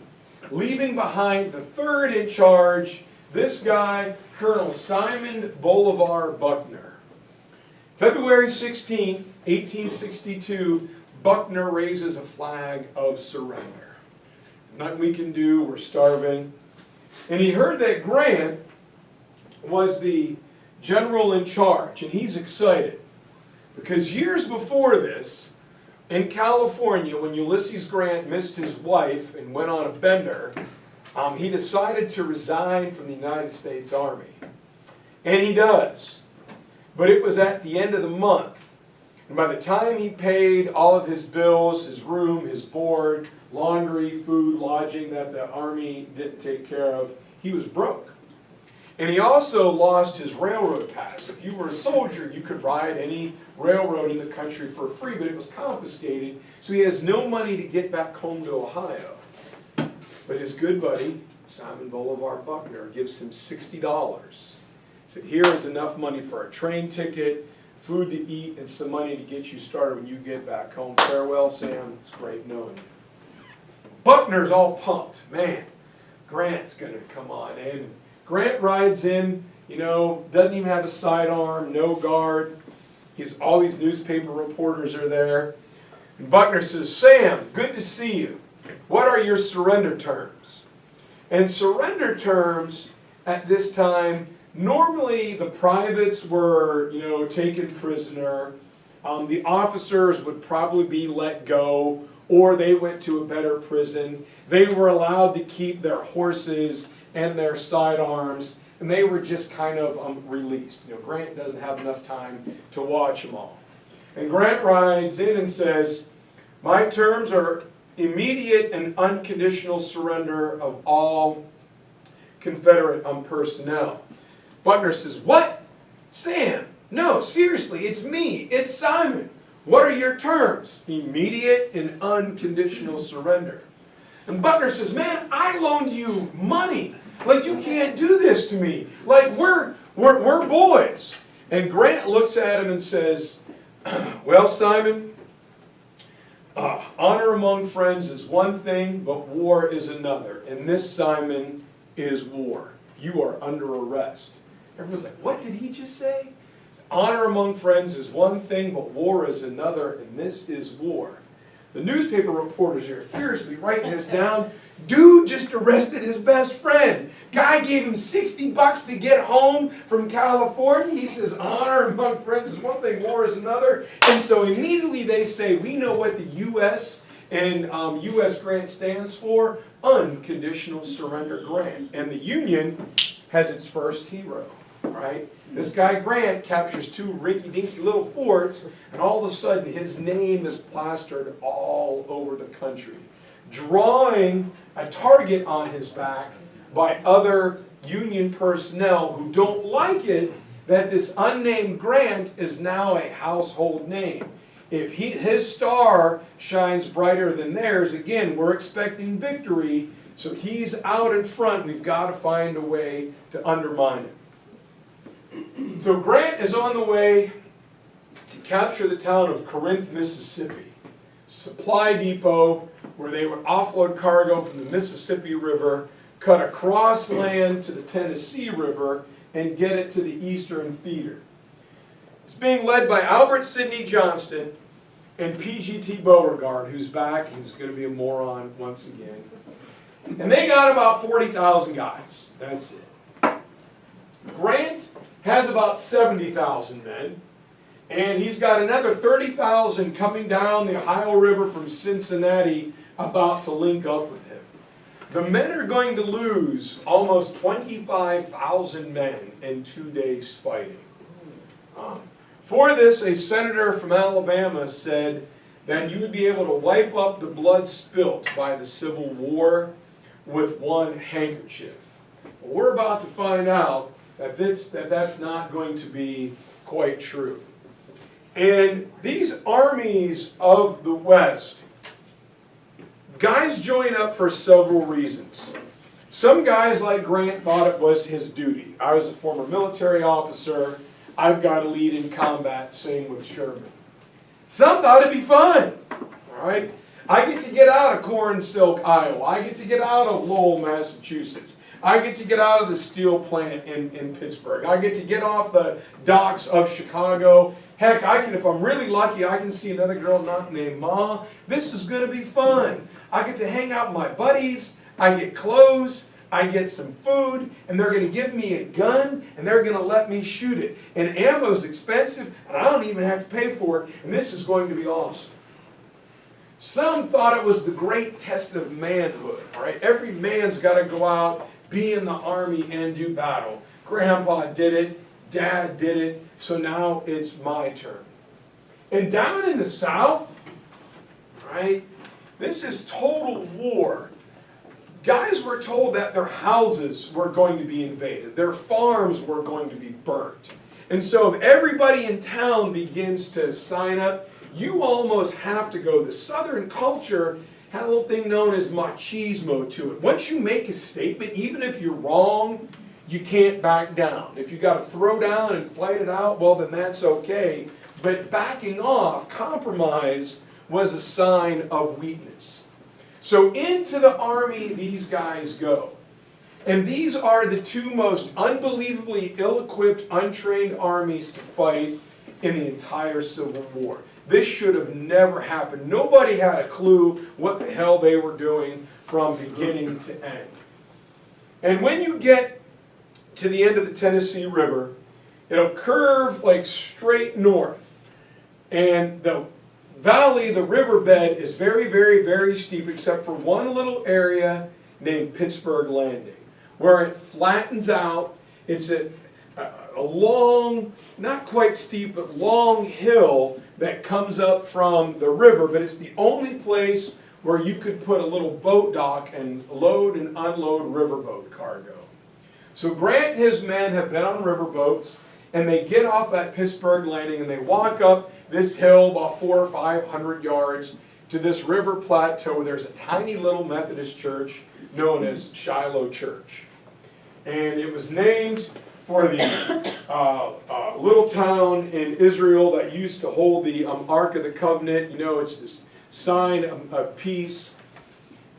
leaving behind the third in charge, this guy, Colonel Simon Bolivar Buckner. February 16th, 1862, Buckner raises a flag of surrender. Nothing we can do, we're starving. And he heard that Grant was the general in charge, and he's excited. Because years before this, in California, when Ulysses Grant missed his wife and went on a bender, he decided to resign from the United States Army. And he does. But it was at the end of the month. And by the time he paid all of his bills, his room, his board, laundry, food, lodging that the Army didn't take care of, he was broke. And he also lost his railroad pass. If you were a soldier, you could ride any railroad in the country for free, but it was confiscated, so he has no money to get back home to Ohio. But his good buddy, Simon Bolivar Buckner, gives him $60. He said, here is enough money for a train ticket, food to eat, and some money to get you started when you get back home. Farewell, Sam. It's great knowing you. Buckner's all pumped. Man, Grant's going to come on in. Grant rides in, you know, doesn't even have a sidearm, no guard. All these newspaper reporters are there. And Buckner says, Sam, good to see you. What are your surrender terms? And surrender terms at this time, normally the privates were, you know, taken prisoner. The officers would probably be let go, or they went to a better prison. They were allowed to keep their horses and their sidearms, and they were just kind of released. You know, Grant doesn't have enough time to watch them all. And Grant rides in and says, my terms are immediate and unconditional surrender of all Confederate personnel. Buckner says, what? Sam, no, seriously, it's me, it's Simon. What are your terms? Immediate and unconditional surrender. And Buckner says, man, I loaned you money. Like, you can't do this to me. Like, we're boys. And Grant looks at him and says, well, Simon, honor among friends is one thing, but war is another. And this, Simon, is war. You are under arrest. Everyone's like, what did he just say? Honor among friends is one thing, but war is another, and this is war. The newspaper reporters are furiously writing this down. Dude just arrested his best friend. Guy gave him $60 to get home from California. He says, honor among friends is one thing, war is another. And so immediately they say, we know what the U.S. and U.S. Grant stands for, unconditional surrender grant. And the Union has its first hero, right? This guy Grant captures two rinky-dinky little forts, and all of a sudden his name is plastered all over the country, drawing a target on his back by other Union personnel who don't like it that this unnamed Grant is now a household name. If his star shines brighter than theirs, again, we're expecting victory, so he's out in front. We've got to find a way to undermine him. So Grant is on the way to capture the town of Corinth, Mississippi, supply depot where they would offload cargo from the Mississippi River, cut across land to the Tennessee River, and get it to the eastern feeder. It's being led by Albert Sidney Johnston and PGT Beauregard, who's back. He's going to be a moron once again. And they got about 40,000 guys. That's it. Grant has about 70,000 men. And he's got another 30,000 coming down the Ohio River from Cincinnati about to link up with him. The men are going to lose almost 25,000 men in 2 days fighting. For this, a senator from Alabama said that you would be able to wipe up the blood spilt by the Civil War with one handkerchief. Well, we're about to find out that that's not going to be quite true. And these armies of the West, guys join up for several reasons. Some guys like Grant thought it was his duty. I was a former military officer. I've got to lead in combat, same with Sherman. Some thought it'd be fun. All right? I get to get out of Corn Silk, Iowa. I get to get out of Lowell, Massachusetts. I get to get out of the steel plant in Pittsburgh. I get to get off the docks of Chicago. Heck, if I'm really lucky, I can see another girl not named Ma. This is going to be fun. I get to hang out with my buddies. I get clothes. I get some food. And they're going to give me a gun. And they're going to let me shoot it. And ammo's expensive. And I don't even have to pay for it. And this is going to be awesome. Some thought it was the great test of manhood. All right? Every man's got to go out, be in the army, and do battle. Grandpa did it. Dad did it. So now it's my turn. And down in the South, right, this is total war. Guys were told that their houses were going to be invaded. Their farms were going to be burnt. And so if everybody in town begins to sign up, you almost have to go. The Southern culture had a little thing known as machismo to it. Once you make a statement, even if you're wrong, you can't back down. If you got to throw down and fight it out, well, then that's okay. But backing off, compromise, was a sign of weakness. So into the army these guys go. And these are the two most unbelievably ill-equipped, untrained armies to fight in the entire Civil War. This should have never happened. Nobody had a clue what the hell they were doing from beginning to end. And when you get to the end of the Tennessee River, it'll curve like straight north. And the valley, the riverbed, is very, very, very steep except for one little area named Pittsburg Landing, where it flattens out. It's a long, not quite steep, but long hill that comes up from the river, but it's the only place where you could put a little boat dock and load and unload riverboat cargo. So Grant and his men have been on riverboats, and they get off at Pittsburg Landing, and they walk up this hill about 400 or 500 yards to this river plateau where there's a tiny little Methodist church known as Shiloh Church. And it was named for the little town in Israel that used to hold the Ark of the Covenant. You know, it's this sign of peace.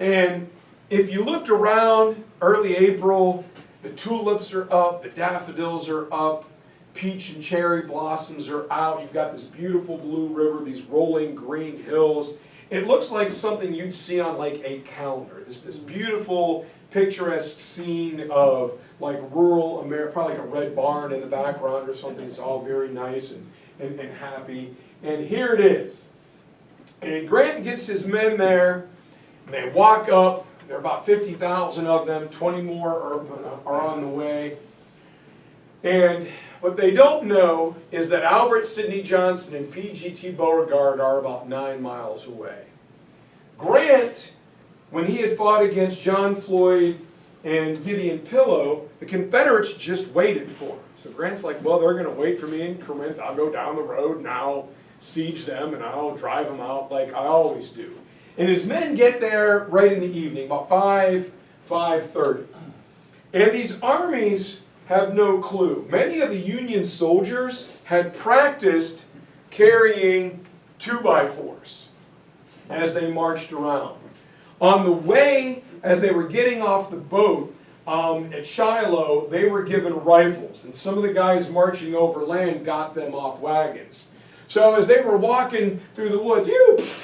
And if you looked around early April, the tulips are up, the daffodils are up, peach and cherry blossoms are out. You've got this beautiful blue river, these rolling green hills. It looks like something you'd see on like a calendar. This beautiful, picturesque scene of like rural America, probably like a red barn in the background or something. It's all very nice and happy. And here it is. And Grant gets his men there, and they walk up. There are about 50,000 of them. 20 more are on the way. And what they don't know is that Albert Sidney Johnston and PGT Beauregard are about 9 miles away. Grant, when he had fought against John Floyd and Gideon Pillow, the Confederates just waited for him. So Grant's like, well, they're going to wait for me in Corinth. I'll go down the road and I'll siege them and I'll drive them out like I always do. And his men get there right in the evening, about 5:30. And these armies have no clue. Many of the Union soldiers had practiced carrying 2x4s as they marched around. On the way, as they were getting off the boat, at Shiloh, they were given rifles, and some of the guys marching overland got them off wagons. So as they were walking through the woods,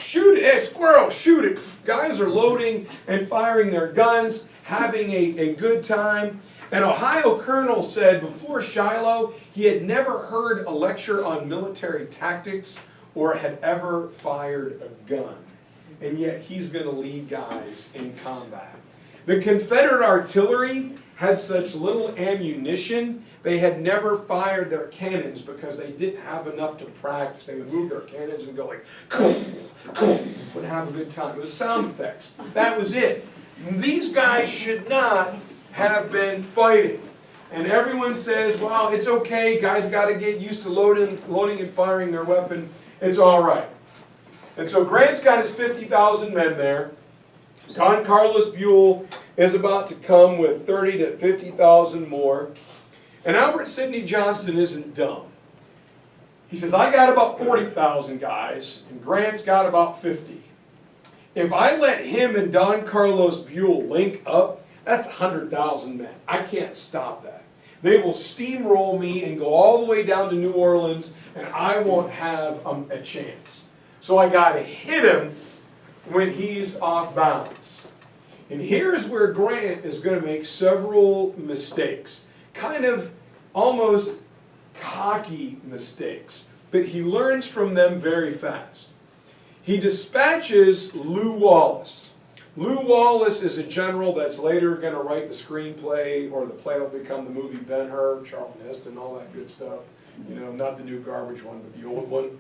shoot it, hey, squirrel, shoot it. Guys are loading and firing their guns, having a good time. An Ohio colonel said before Shiloh, he had never heard a lecture on military tactics or had ever fired a gun. And yet he's going to lead guys in combat. The Confederate artillery had such little ammunition, they had never fired their cannons because they didn't have enough to practice. They would move their cannons and go like, would have a good time. It was sound effects. That was it. These guys should not have been fighting. And everyone says, well, it's okay, guys got to get used to loading and firing their weapon. It's all right. And so Grant's got his 50,000 men there. Don Carlos Buell is about to come with 30 to 50,000 more. And Albert Sidney Johnston isn't dumb. He says, I got about 40,000 guys, and Grant's got about 50. If I let him and Don Carlos Buell link up, that's 100,000 men. I can't stop that. They will steamroll me and go all the way down to New Orleans, and I won't have a chance. So I got to hit him when he's off balance. And here's where Grant is going to make several mistakes. Kind of almost cocky mistakes. But he learns from them very fast. He dispatches Lew Wallace. Lew Wallace is a general that's later going to write the screenplay, or the play will become the movie Ben-Hur, Charlton Heston, all that good stuff. You know, not the new garbage one, but the old one.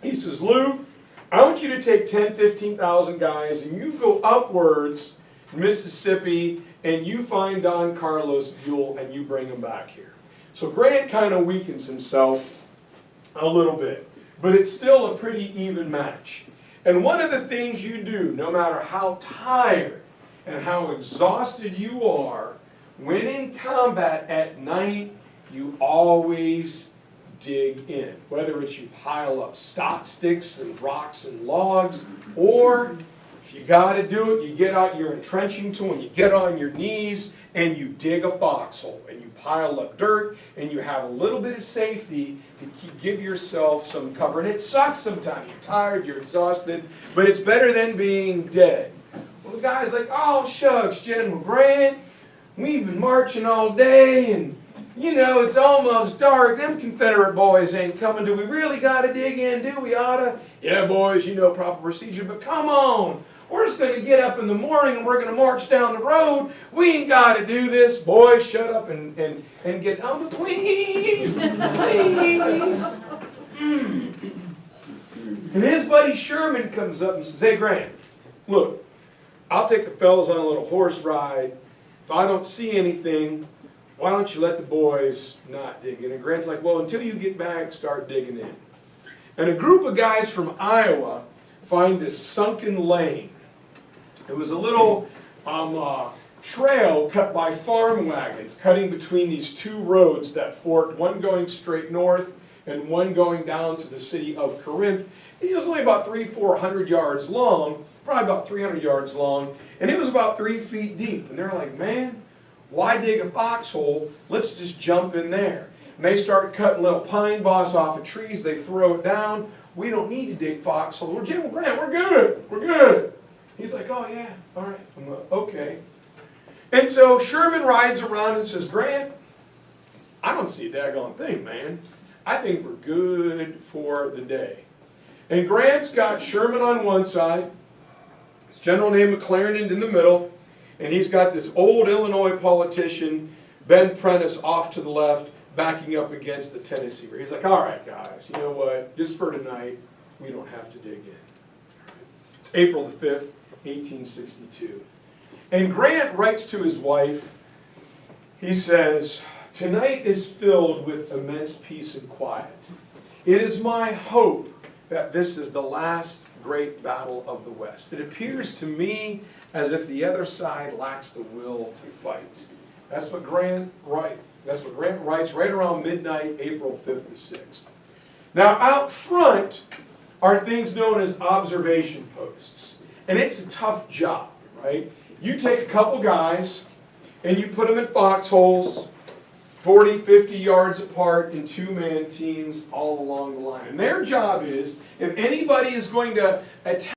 He says, Lew, I want you to take 10, 15,000 guys and you go upwards Mississippi and you find Don Carlos Buell and you bring him back here. So Grant kind of weakens himself a little bit, but it's still a pretty even match. And one of the things you do, no matter how tired and how exhausted you are, when in combat at night, you always dig in. Whether it's you pile up stock sticks and rocks and logs, or if you got to do it, you get out your entrenching tool and you get on your knees and you dig a foxhole and you pile up dirt and you have a little bit of safety to give yourself some cover. And it sucks sometimes. You're tired, you're exhausted, but it's better than being dead. Well, the guy's like, oh shucks, General Grant, we've been marching all day and you know, it's almost dark. Them Confederate boys ain't coming. Do we really got to dig in? Do we oughta? Yeah, boys, you know proper procedure, but come on. We're just going to get up in the morning and we're going to march down the road. We ain't got to do this. Boys, shut up and get down. Please, please. And his buddy Sherman comes up and says, hey, Grant, look, I'll take the fellas on a little horse ride. If I don't see anything, why don't you let the boys not dig in? And Grant's like, well, until you get back, start digging in. And a group of guys from Iowa find this sunken lane. It was a little trail cut by farm wagons, cutting between these two roads that forked, one going straight north and one going down to the city of Corinth. It was only about 300-400 yards long, probably about 300 yards long, and it was about 3 feet deep. And they're like, man, why dig a foxhole? Let's just jump in there. And they start cutting little pine boss off of trees. They throw it down. We don't need to dig foxholes. Well, General Grant, we're good. We're good. He's like, oh, yeah, all right. I'm like, okay. And so Sherman rides around and says, Grant, I don't see a daggone thing, man. I think we're good for the day. And Grant's got Sherman on one side, his general named McClellan in the middle, and he's got this old Illinois politician, Ben Prentice, off to the left, backing up against the Tennessee. He's like, all right, guys, you know what? Just for tonight, we don't have to dig in. It's April the 5th, 1862. And Grant writes to his wife, he says, tonight is filled with immense peace and quiet. It is my hope that this is the last great battle of the West. It appears to me as if the other side lacks the will to fight. That's what Grant writes. That's what Grant writes right around midnight, April 5th to 6th. Now out front are things known as observation posts. And it's a tough job, right? You take a couple guys, and you put them in foxholes, 40, 50 yards apart in two-man teams all along the line. And their job is, if anybody is going to attack